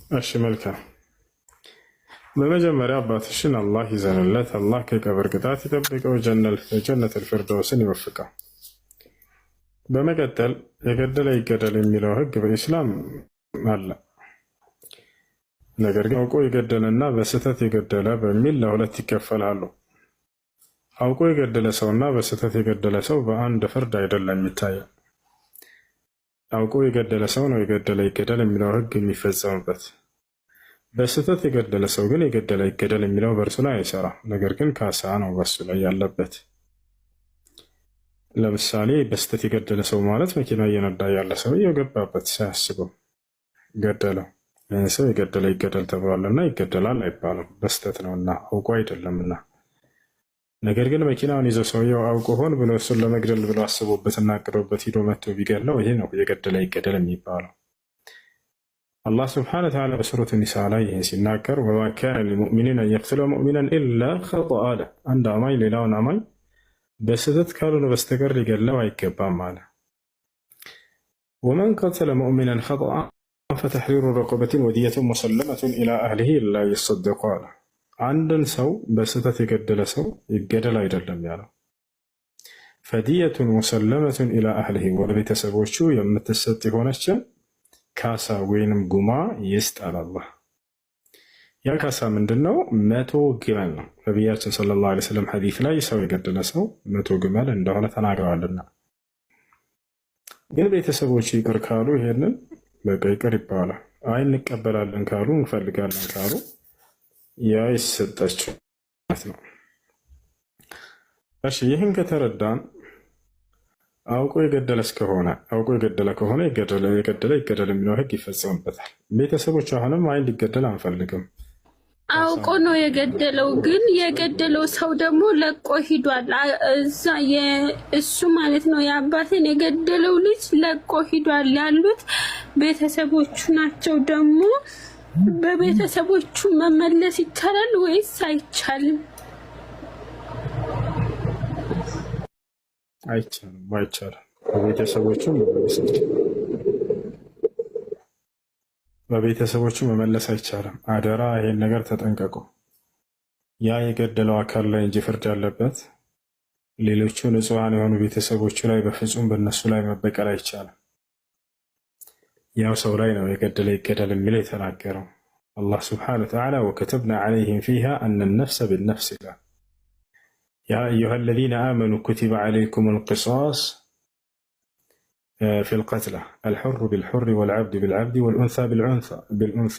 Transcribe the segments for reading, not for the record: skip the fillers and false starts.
እሺ መልካም። በመጀመሪያ አባትሽን አላህ ይዘንለት፣ አላህ ከቀብር ቅጣት ይጠብቀው፣ ጀነተል ፊርደውስን ይወፍቀው። በመቀጠል የገደለ ይገደል የሚለው ህግ በኢስላም አለ። ነገር ግን አውቆ የገደለና በስህተት የገደለ በሚል ለሁለት ይከፈላሉ። አውቆ የገደለ ሰውና በስህተት የገደለ ሰው በአንድ ፍርድ አይደለም የሚታየው። አውቆ የገደለ ሰው ነው የገደለ ይገደል የሚለው ህግ የሚፈጸምበት። በስህተት የገደለ ሰው ግን የገደለ ይገደል የሚለው በእርሱ ላይ አይሰራም። ነገር ግን ካሳ ነው በሱ ላይ ያለበት። ለምሳሌ በስህተት የገደለ ሰው ማለት መኪና እየነዳ ያለ ሰው የገባበት ሳያስበው ገደለው። ይህን ሰው የገደለ ይገደል ተብሏልና ይገደላል አይባልም፣ በስህተት ነውና አውቆ አይደለምና። ነገር ግን መኪናውን ይዘው ሰውየው አውቆ ሆን ብሎ እሱን ለመግደል ብሎ አስቦበትና አቅዶበት ሂዶ መጥቶ ቢገድለው ይሄ ነው የገደለ ይገደል የሚባለው። አላህ ስብሐነ ወተዓላ በሱረቱ ኒሳ ላይ ይህን ሲናገር ወማ ካነ ሊሙእሚኒን አን የቅቱለ ሙእሚናን ኢላ ኸጠአ አለ። አንድ አማኝ ሌላውን አማኝ በስህተት ካልሆነ በስተቀር ሊገድለው አይገባም አለ። ወመን ቀተለ ሙእሚናን ኸጠአ ፈተሕሪሩ ረቀበትን ወዲየቱን ሙሰለመቱን ኢላ አህሊሂ ኢላ ይሰደቁ አለ። አንድን ሰው በስህተት የገደለ ሰው ይገደል አይደለም ያለው፣ ፈዲየቱን ሙሰለመቱን ኢላ አህሊሂ ወደ ቤተሰቦቹ የምትሰጥ የሆነችን ካሳ ወይንም ጉማ ይስጣል አላህ። ያ ካሳ ምንድን ነው? 100 ግመል ነው። ነቢያችን ሰለላሁ ዐለይሂ ወሰለም ሐዲስ ላይ ሰው የገደለ ሰው 100 ግመል እንደሆነ ተናግረዋልና። ግን ቤተሰቦች ይቅር ካሉ ይሄንን በቃ ይቅር ይባላል። አይ እንቀበላለን ካሉ እንፈልጋለን ካሉ ያ ይሰጣቸው ማለት ነው። እሺ ይህን ከተረዳን አውቆ የገደለ ከሆነ የገደለ ይገደል የሚለው ህግ ይፈጸምበታል። ቤተሰቦች አሁንም አይ ሊገደል አንፈልግም፣ አውቆ ነው የገደለው። ግን የገደለው ሰው ደግሞ ለቆ ሂዷል። እዛ እሱ ማለት ነው የአባቴን የገደለው ልጅ ለቆ ሂዷል ያሉት ቤተሰቦቹ ናቸው። ደግሞ በቤተሰቦቹ መመለስ ይቻላል ወይስ አይቻልም? አይቻልም። በቤተሰቦቹ መመለስ አይቻልም። አደራ ይሄን ነገር ተጠንቀቁ። ያ የገደለው አካል ላይ እንጂ ፍርድ ያለበት ሌሎቹ ንጹሐን የሆኑ ቤተሰቦቹ ላይ በፍጹም በእነሱ ላይ መበቀል አይቻልም። ያው ሰው ላይ ነው የገደለ ይገደል የሚለው የተናገረው አላህ ስብሐነሁ ወተዓላ ወከተብና ዐለይሂም ፊሃ አነ ነፍሰ ቢነፍስ ይላል። ያ አዩሃ አለዚነ አመኑ ኩቲበ ዐለይኩሙል ቂሳስ ፊል ቀትላ አልሑሩ ቢልሑሪ ወልዐብዱ ቢልዐብዲ ወልኡንሳ ቢልኡንሳ።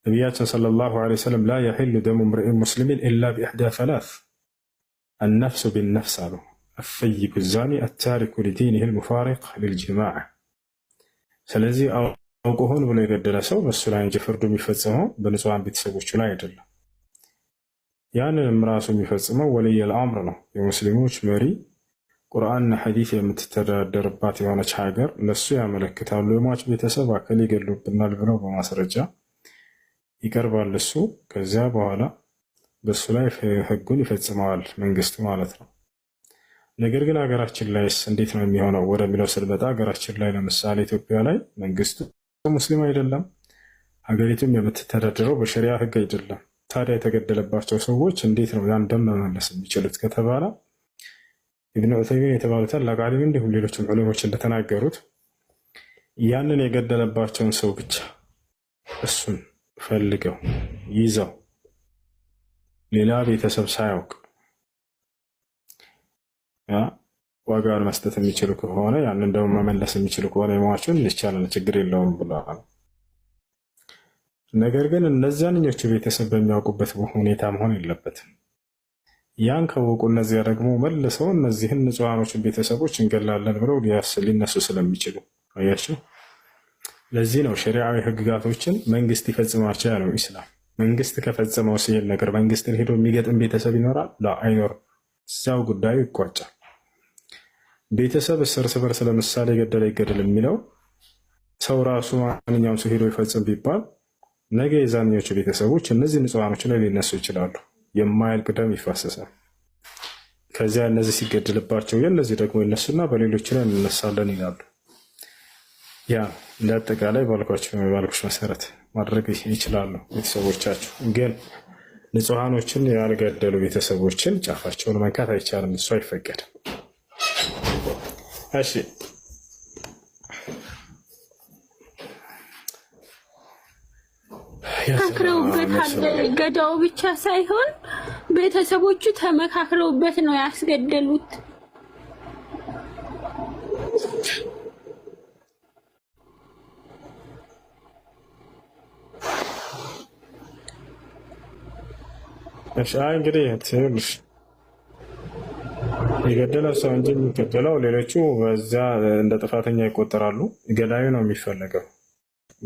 ነቢያችን ሰለላሁ ዐለይሂ ወሰለም ላ የሒሉ ደሙ እምሪኢን ሙስሊሚን ኢላ ቢኢሕዳ ሰላስ አነፍሱ ቢነፍስ አሉ። አሰይቡ ዛኒ አታሪኩ ሊዲኒሂል ሙፋሪቅ ሊልጀማዓ። ስለዚህ አውቆ ሆን ብሎ የገደለ ሰው በእሱ ላይ እንጂ ፍርዱ የሚፈጸመው በንጹሐን ቤተሰቦቹ ላይ አይደለም። ያንንም ራሱ የሚፈጽመው ወልየል አምር ነው። የሙስሊሞች መሪ ቁርአንና ሐዲስ የምትተዳደርባት የሆነች ሀገር ለሱ ያመለክታሉ። የሟች ቤተሰብ አካል ይገሉብናል ብለው በማስረጃ ይቀርባል እሱ። ከዚያ በኋላ በሱ ላይ ህጉን ይፈጽመዋል መንግስቱ ማለት ነው። ነገር ግን ሀገራችን ላይስ እንዴት ነው የሚሆነው ወደሚለው ስንመጣ ሀገራችን ላይ ለምሳሌ ኢትዮጵያ ላይ መንግስቱ ሙስሊም አይደለም፣ ሀገሪቱም የምትተዳደረው በሸሪያ ህግ አይደለም። ታዲያ የተገደለባቸው ሰዎች እንዴት ነው ያን ደም መመለስ የሚችሉት ከተባለ ኢብኑ ዑሰይሚን የተባሉት ታላቅ ዓሊም እንዲሁም ሌሎችም ዑለሞች እንደተናገሩት ያንን የገደለባቸውን ሰው ብቻ እሱን ፈልገው ይዘው ሌላ ቤተሰብ ሳያውቅ ዋጋውን መስጠት የሚችሉ ከሆነ ያንን ደግሞ መመለስ የሚችሉ ከሆነ የሟቹን ይቻላል፣ ችግር የለውም ብለዋል። ነገር ግን እነዚያኞቹ ቤተሰብ በሚያውቁበት ሁኔታ መሆን የለበትም። ያን ካወቁ እነዚያ ደግሞ መልሰው እነዚህን ንጹሐኖችን ቤተሰቦች እንገላለን ብለው ሊነሱ ስለሚችሉ አያችሁ። ለዚህ ነው ሸሪዓዊ ህግጋቶችን መንግስት ይፈጽማቸው ያለው ኢስላም። መንግስት ከፈጸመው ሲል ነገር መንግስትን ሄዶ የሚገጥም ቤተሰብ ይኖራል? አይኖርም። እዚያው ጉዳዩ ይቋጫል። ቤተሰብ እርስ በርስ ለምሳሌ ገደለ ይገደል የሚለው ሰው ራሱ ማንኛውም ሰው ሄዶ ይፈጽም ቢባል ነገ የዛኞቹ ቤተሰቦች እነዚህ ንጹሐኖች ላይ ሊነሱ ይችላሉ። የማያልቅ ደም ይፋሰሳል። ከዚያ እነዚህ ሲገድልባቸው የእነዚህ ደግሞ ይነሱና በሌሎች ላይ እንነሳለን ይላሉ። ያ እንደ አጠቃላይ ባልኩሽ መሰረት ማድረግ ይችላሉ። ቤተሰቦቻችሁ ግን ንጹሐኖችን ያልገደሉ ቤተሰቦችን ጫፋቸውን መንካት አይቻልም። እሱ አይፈቀድም። እሺ ተመካክረውበት ገዳው ብቻ ሳይሆን ቤተሰቦቹ ተመካክረውበት ነው ያስገደሉት። እሺ እንግዲህ ትንሽ የገደለ ሰው እንጂ የሚገደለው ሌሎቹ በዛ እንደ ጥፋተኛ ይቆጠራሉ። ገዳዩ ነው የሚፈለገው፣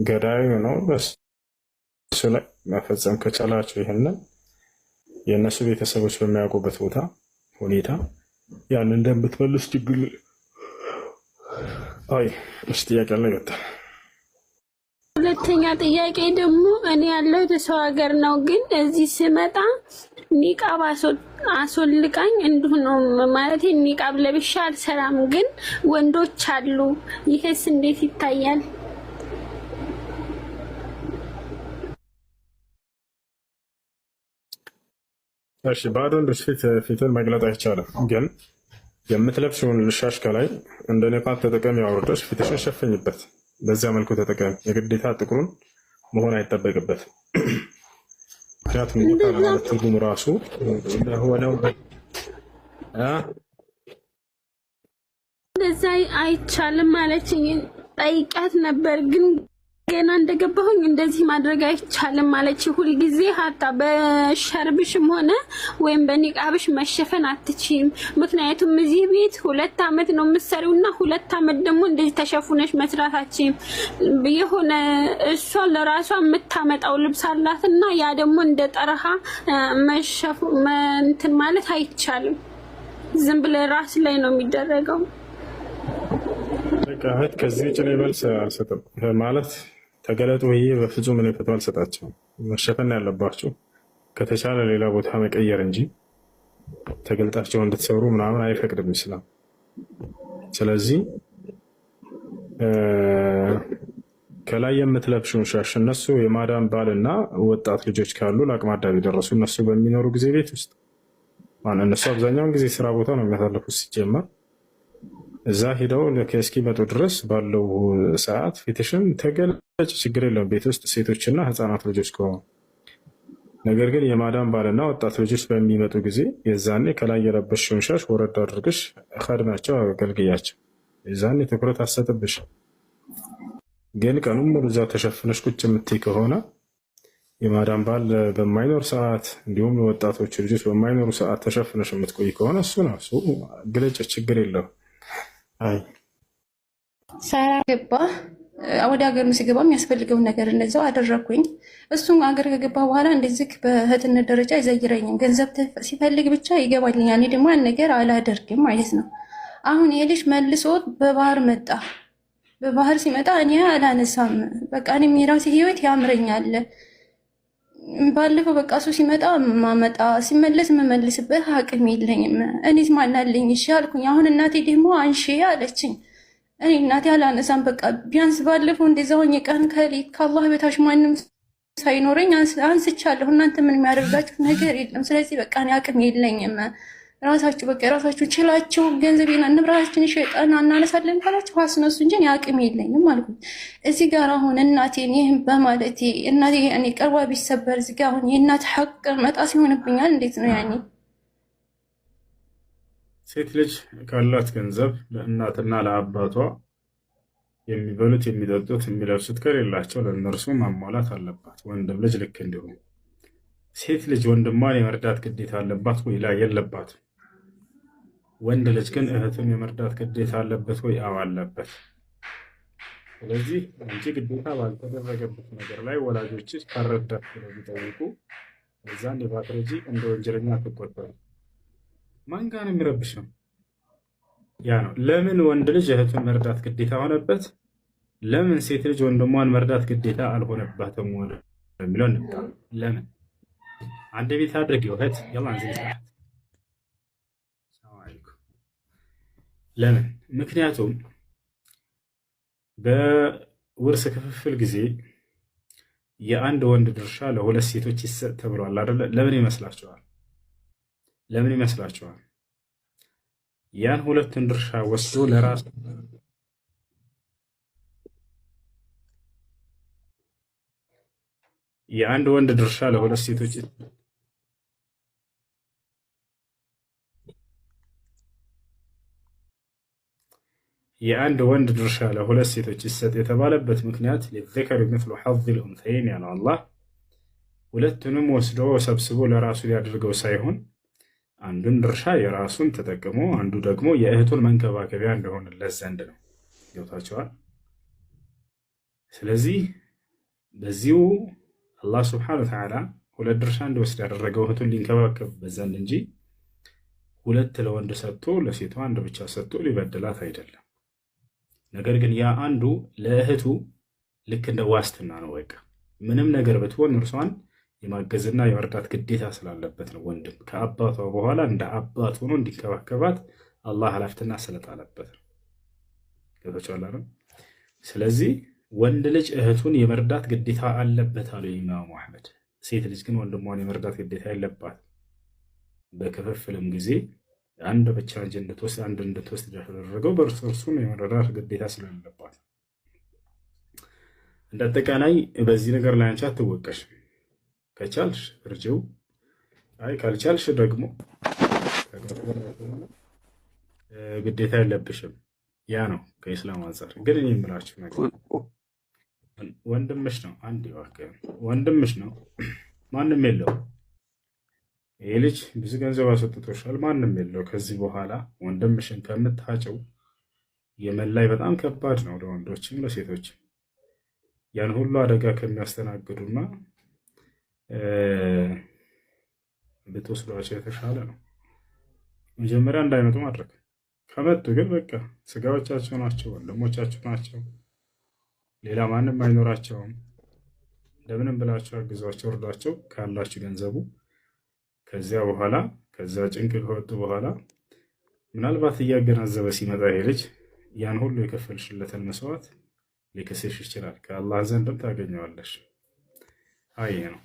ገዳዩ ነው። በሱ ላይ መፈጸም ከቻላቸው ይህንን የእነሱ ቤተሰቦች በሚያውቁበት ቦታ ሁኔታ ያን እንደምትመልስ ችግር ጥያቄ ላይ ይወጣል። ሁለተኛ ጥያቄ ደግሞ እኔ ያለሁት ሰው ሀገር ነው፣ ግን እዚህ ስመጣ ኒቃብ አስወልቃኝ እንዲሁ ነው ማለት ኒቃብ ለብሻ አልሰራም፣ ግን ወንዶች አሉ። ይሄስ እንዴት ይታያል? እሺ ባዶ ፊትን መግለጥ አይቻልም፣ ግን የምትለብሽውን ልሻሽ ከላይ እንደ ኒቃብ ተጠቀሚ አውርደሽ ፊትሽን ሸፈኝበት። በዚያ መልኩ ተጠቀሚ። የግዴታ ጥቁሩን መሆን አይጠበቅበትም። ምክንያቱም ኒቃብ ማለት ትርጉሙ ራሱ እንደሆነው እንደዛ አይቻልም ማለችኝ። ጠይቃት ነበር ግን ገና እንደገባሁኝ እንደዚህ ማድረግ አይቻልም ማለች። ሁልጊዜ ሀታ በሸርብሽም ሆነ ወይም በኒቃብሽ መሸፈን አትችይም። ምክንያቱም እዚህ ቤት 2 ዓመት ነው የምትሰሪውና 2 ዓመት ደግሞ እንደዚህ ተሸፉነሽ መስራታችን የሆነ እሷ ለራሷ የምታመጣው ልብስ አላትና ያ ደግሞ እንደ ጠረሃ እንትን ማለት አይቻልም። ዝም ብለ ራስ ላይ ነው የሚደረገው። ከዚህ ውጭ ነው መልስ አልሰጥም ማለት ተገለጡ ብዬ በፍጹም እኔ ፈትዋ አልሰጣቸውም። መሸፈን ያለባቸው ከተቻለ ሌላ ቦታ መቀየር እንጂ ተገልጣቸው እንድትሰሩ ምናምን አይፈቅድም ኢስላም። ስለዚህ ከላይ የምትለብሽውን ሻሽ እነሱ የማዳም ባልና ወጣት ልጆች ካሉ ለአቅመ አዳም የደረሱ እነሱ በሚኖሩ ጊዜ ቤት ውስጥ እነሱ አብዛኛውን ጊዜ ስራ ቦታ ነው የሚያሳልፉት ሲጀመር እዛ ሄደው እስኪመጡ ድረስ ባለው ሰዓት ፊትሽን ተገለጭ፣ ችግር የለውም ቤት ውስጥ ሴቶችና ህፃናት ልጆች ከሆኑ። ነገር ግን የማዳም ባልና ወጣት ልጆች በሚመጡ ጊዜ የዛኔ ከላይ የለበስሽውን ሻሽ ወረድ አድርግሽ ከድናቸው አገልግያቸው። የዛኔ ትኩረት አሰጥብሽ። ግን ቀኑም ሙሉ እዛ ተሸፍነሽ ቁጭ የምትይ ከሆነ የማዳም ባል በማይኖር ሰዓት እንዲሁም የወጣቶች ልጆች በማይኖሩ ሰዓት ተሸፍነሽ የምትቆይ ከሆነ እሱ ነው እሱ ግለጭ፣ ችግር የለውም። ሰራ ገባ ወደ ሀገር ሲገባ የሚያስፈልገውን ነገር እንደዛው አደረኩኝ። እሱም ሀገር ከገባ በኋላ እንደዚህ በእህትነት ደረጃ አይዘይረኝም። ገንዘብ ሲፈልግ ብቻ ይገባልኛል። እኔ ደግሞ ያን ነገር አላደርግም ማለት ነው። አሁን የልጅ መልሶ በባህር መጣ። በባህር ሲመጣ እኔ አላነሳም። በቃ እኔም የራሴ ህይወት ያምረኛል። ባለፈው በቃ እሱ ሲመጣ ማመጣ ሲመለስ የምመልስበት አቅም የለኝም። እኔስ ማናለኝ? እሺ አልኩኝ። አሁን እናቴ ደግሞ አንሺ አለችኝ። እኔ እናቴ አላነሳም። በቃ ቢያንስ ባለፈው እንደዛ ሆኜ ቀን ከሌት ከአላህ በታች ማንም ሳይኖረኝ አንስቻለሁ። እናንተ ምን የሚያደርጋችሁ ነገር የለም። ስለዚህ በቃ እኔ አቅም የለኝም። ራሳችሁ በቃ ራሳችሁ ችላችሁ ገንዘቤና ንብረታችን ሸጣን እናነሳለን ካላችሁ አስነሱ እንጂ እኔ አቅም የለኝም አልኩኝ። እዚህ ጋር አሁን እናቴን ይህን በማለቴ እናቴ እኔ ቀርቧ ቢሰበር እዚህ ጋር አሁን የእናት ሐቅ መጣስ ይሆንብኛል። እንዴት ነው ያኔ? ሴት ልጅ ካላት ገንዘብ ለእናትና ለአባቷ የሚበሉት የሚጠጡት የሚለብሱት ከሌላቸው ለእነርሱ ማሟላት አለባት። ወንድም ልጅ ልክ እንዲሁም ሴት ልጅ ወንድሟን የመርዳት ግዴታ አለባት ወይ? ላይ የለባትም። ወንድ ልጅ ግን እህቱን የመርዳት ግዴታ አለበት ወይ? አዎ አለበት። ስለዚህ አንቺ ግዴታ ባልተደረገበት ነገር ላይ ወላጆችሽ ካረዳት ብለው ቢጠይቁ እዛን የባትረጂ እንደ ወንጀለኛ ትቆጠሩ። ማን ጋር ነው የሚረብሽው? ያ ነው። ለምን ወንድ ልጅ እህቱን መርዳት ግዴታ ሆነበት? ለምን ሴት ልጅ ወንድሟን መርዳት ግዴታ አልሆነባትም? ወደ የሚለው እንምጣ። ለምን አንድ ቤት አድርጊው እህት ያላን ዝንሳት ለምን? ምክንያቱም በውርስ ክፍፍል ጊዜ የአንድ ወንድ ድርሻ ለሁለት ሴቶች ይሰጥ ተብሏል አይደለ? ለምን ይመስላችኋል? ለምን ይመስላችኋል? ያን ሁለቱን ድርሻ ወስዶ ለራሱ የአንድ ወንድ ድርሻ ለሁለት ሴቶች የአንድ ወንድ ድርሻ ለሁለት ሴቶች ይሰጥ የተባለበት ምክንያት ለዘከር ምስሉ ሐዚል ኡንሰይን ያለው አላህ ሁለቱንም ወስዶ ሰብስቦ ለራሱ ሊያደርገው ሳይሆን አንዱን ድርሻ የራሱን ተጠቅሞ አንዱ ደግሞ የእህቱን መንከባከቢያ እንደሆነለት ዘንድ ነው። ገብታችኋል? ስለዚህ በዚሁ አላህ ስብሐነሁ ወተዓላ ሁለት ድርሻ እንዲወስድ ያደረገው እህቱን ሊንከባከብበት ዘንድ እንጂ ሁለት ለወንድ ሰጥቶ ለሴቷ አንድ ብቻ ሰጥቶ ሊበድላት አይደለም። ነገር ግን ያ አንዱ ለእህቱ ልክ እንደ ዋስትና ነው። በቃ ምንም ነገር ብትሆን እርሷን የማገዝና የመርዳት ግዴታ ስላለበት ነው። ወንድም ከአባቷ በኋላ እንደ አባት ሆኖ እንዲንከባከባት አላህ ኃላፊነትና ስለጣለበት ነው። ገብቶሻል? ስለዚህ ወንድ ልጅ እህቱን የመርዳት ግዴታ አለበት አሉ ኢማሙ አሕመድ። ሴት ልጅ ግን ወንድሟን የመርዳት ግዴታ የለባት። በክፍፍልም ጊዜ አንድ ብቻ እንጂ አንድ እንድትወስድ ያደረገው እርሱን የመረዳት ግዴታ ስለሌለባት። እንደ አጠቃላይ በዚህ ነገር ላይ አንቺ አትወቀሽም። ከቻልሽ እርጅው፣ አይ ካልቻልሽ ደግሞ ግዴታ የለብሽም። ያ ነው ከኢስላም አንጻር። ግን እኔ የምላችሁ ነገር ወንድምሽ ነው፣ አንድ ወንድምሽ ነው፣ ማንም የለው። ይህ ልጅ ብዙ ገንዘብ አስወጥቶሻል፣ ማንም የለው። ከዚህ በኋላ ወንድምሽን ከምታጨው የመላይ በጣም ከባድ ነው ለወንዶችም ለሴቶችም። ያን ሁሉ አደጋ ከሚያስተናግዱና ብትወስዷቸው የተሻለ ነው። መጀመሪያ እንዳይመጡ ማድረግ። ከመጡ ግን በቃ ስጋዎቻቸው ናቸው፣ ወንድሞቻቸው ናቸው። ሌላ ማንም አይኖራቸውም። እንደምንም ብላችሁ አግዟቸው፣ እርዷቸው ካላችሁ ገንዘቡ። ከዚያ በኋላ ከዚያ ጭንቅ ከወጡ በኋላ ምናልባት እያገናዘበ ሲመጣ ይሄ ልጅ ያን ሁሉ የከፈልሽለትን መስዋዕት ሊከስሽ ይችላል። ከአላህ ዘንድም ታገኘዋለሽ። አይ ነው።